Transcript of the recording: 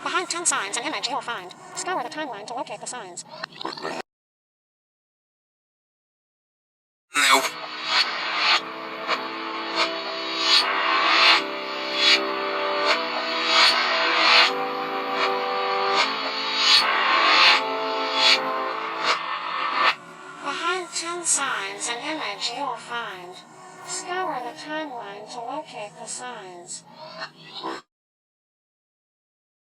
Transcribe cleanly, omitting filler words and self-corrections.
Behind 10 signs, an image you'll find. Scour the timeline to locate the signs. No. Behind 10 signs, an image you'll find. Scour the timeline to locate the signs.